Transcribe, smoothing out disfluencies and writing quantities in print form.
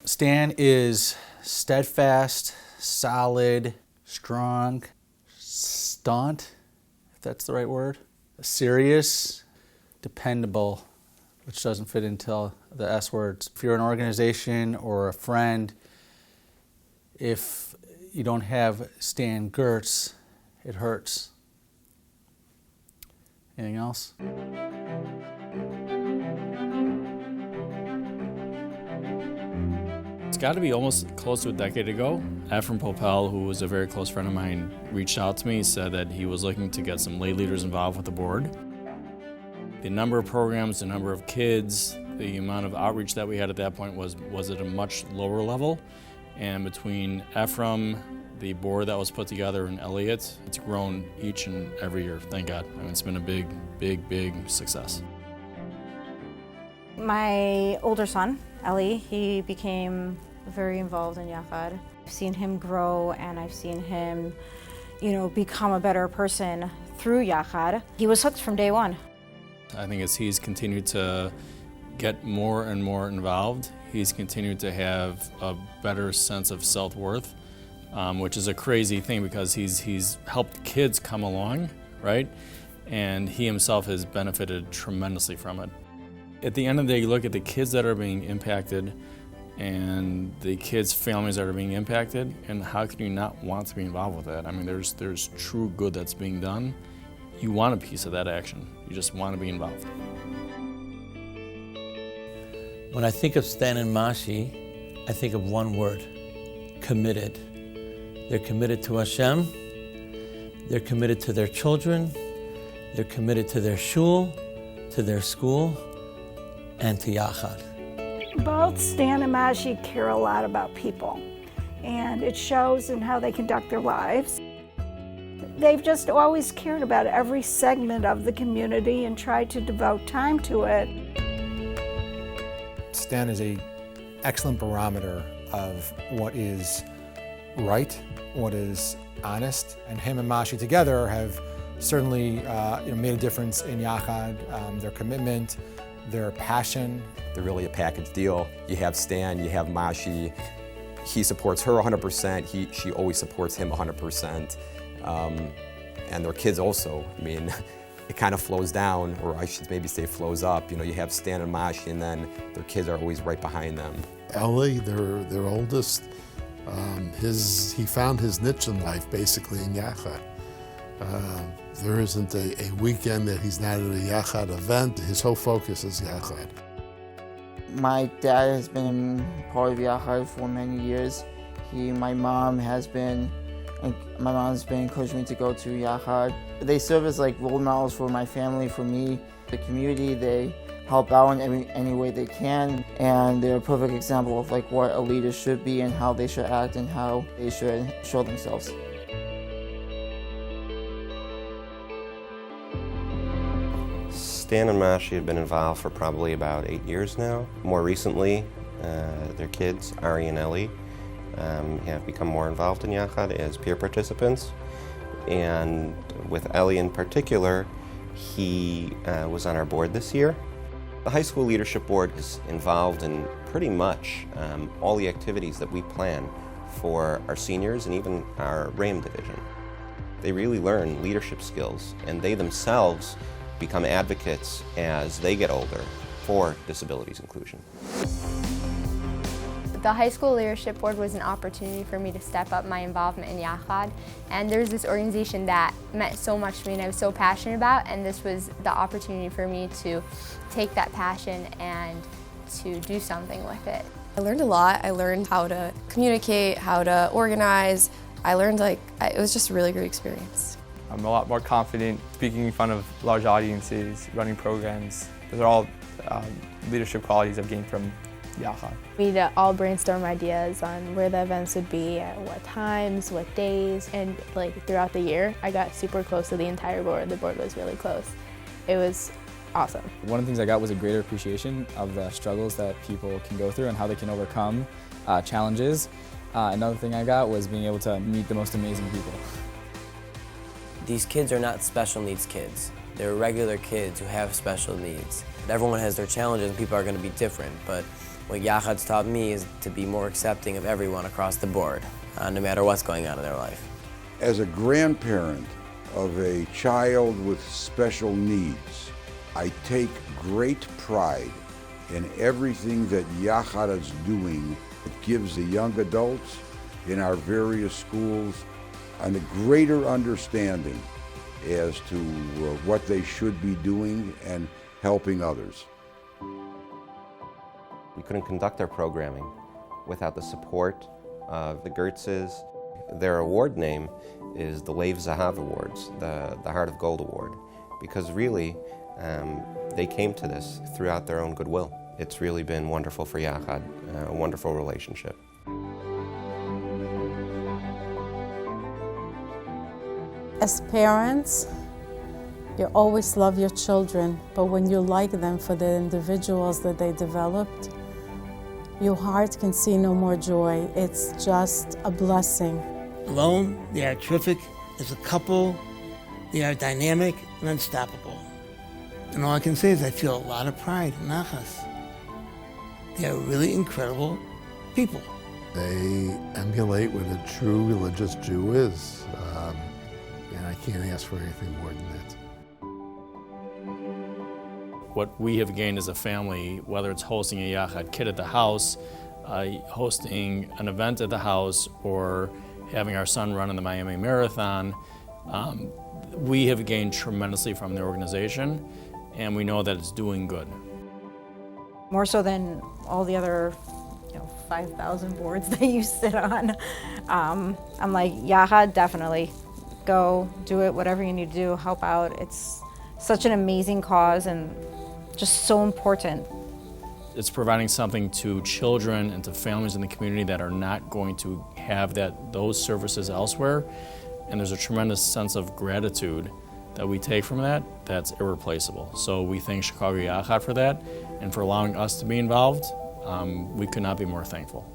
Stan is steadfast, solid, strong, staunch, if that's the right word, serious, dependable, which doesn't fit into the S words. If you're an organization or a friend, if you don't have Stan Gertz, it hurts. Anything else? It's got to be almost close to a decade ago. Ephraim Popel, who was a very close friend of mine, reached out to me, said that he was looking to get some lay leaders involved with the board. The number of programs, the number of kids, the amount of outreach that we had at that point was at a much lower level. And between Ephraim, the board that was put together, and Elliot, it's grown each and every year, thank God. I mean, it's been a big, big, big success. My older son, Ellie, he became very involved in Yachad. I've seen him grow and I've seen him, become a better person through Yachad. He was hooked from day one. I think as he's continued to get more and more involved, he's continued to have a better sense of self-worth, which is a crazy thing because he's helped kids come along, right? And he himself has benefited tremendously from it. At the end of the day, you look at the kids that are being impacted and the kids' families that are being impacted, and how can you not want to be involved with that? I mean, there's true good that's being done. You want a piece of that action. You just want to be involved. When I think of Stan and Mashie, I think of one word: committed. They're committed to Hashem, they're committed to their children, they're committed to their shul, to their school, and to Yachad. Both Stan and Mashie care a lot about people, and it shows in how they conduct their lives. They've just always cared about every segment of the community and tried to devote time to it. Stan is an excellent barometer of what is right, what is honest, and him and Mashie together have certainly made a difference in Yachad. Their commitment, their passion. They're really a package deal. You have Stan, you have Mashie. He supports her 100%. She always supports him 100%. And their kids also. I mean, it kind of flows down, or I should maybe say flows up. You have Stan and Mashie, and then their kids are always right behind them. Ellie, their oldest, he found his niche in life basically in Yachad. There isn't a weekend that he's not at a Yachad event. His whole focus is Yachad. My dad has been part of Yachad for many years. My mom has been encouraging me to go to Yachad. They serve as like role models for my family, for me, the community. They help out in any way they can, and they're a perfect example of like what a leader should be and how they should act and how they should show themselves. Stan and Mashie have been involved for probably about 8 years now. More recently, their kids, Ari and Ellie, have become more involved in Yachad as peer participants. And with Ellie in particular, he was on our board this year. The high school leadership board is involved in pretty much all the activities that we plan for our seniors and even our RAM division. They really learn leadership skills, and they themselves become advocates as they get older for disabilities inclusion. The high school leadership board was an opportunity for me to step up my involvement in Yachad, and there's this organization that meant so much to me and I was so passionate about, and this was the opportunity for me to take that passion and to do something with it. I learned a lot. I learned how to communicate, how to organize. I learned it was just a really great experience. I'm a lot more confident speaking in front of large audiences, running programs. Those are all leadership qualities I've gained from Yachad. We'd all brainstorm ideas on where the events would be, at what times, what days, and throughout the year, I got super close to the entire board. The board was really close. It was awesome. One of the things I got was a greater appreciation of the struggles that people can go through and how they can overcome challenges. Another thing I got was being able to meet the most amazing people. These kids are not special needs kids. They're regular kids who have special needs. Everyone has their challenges and people are going to be different, but What Yachad's taught me is to be more accepting of everyone across the board, no matter what's going on in their life. As a grandparent of a child with special needs, I take great pride in everything that Yachad is doing. It gives the young adults in our various schools a greater understanding as to what they should be doing and helping others. We couldn't conduct our programming without the support of the Gertzes. Their award name is the Lev Zahav Awards, the Heart of Gold Award, because really they came to this throughout their own goodwill. It's really been wonderful for Yachad, a wonderful relationship. As parents, you always love your children, but when you like them for the individuals that they developed, your heart can see no more joy. It's just a blessing. Alone, they are terrific. As a couple, they are dynamic and unstoppable. And all I can say is I feel a lot of pride and nachas. They are really incredible people. They emulate what a true religious Jew is. And I can't ask for anything more than that. What we have gained as a family, whether it's hosting a Yachad kid at the house, hosting an event at the house, or having our son run in the Miami Marathon, we have gained tremendously from the organization, and we know that it's doing good. More so than all the other 5,000 boards that you sit on. I'm like, Yachad, definitely. Go, do it, whatever you need to do, help out. It's such an amazing cause and just so important. It's providing something to children and to families in the community that are not going to have those services elsewhere. And there's a tremendous sense of gratitude that we take from that that's irreplaceable. So we thank Chicago Yachad for that and for allowing us to be involved. We could not be more thankful.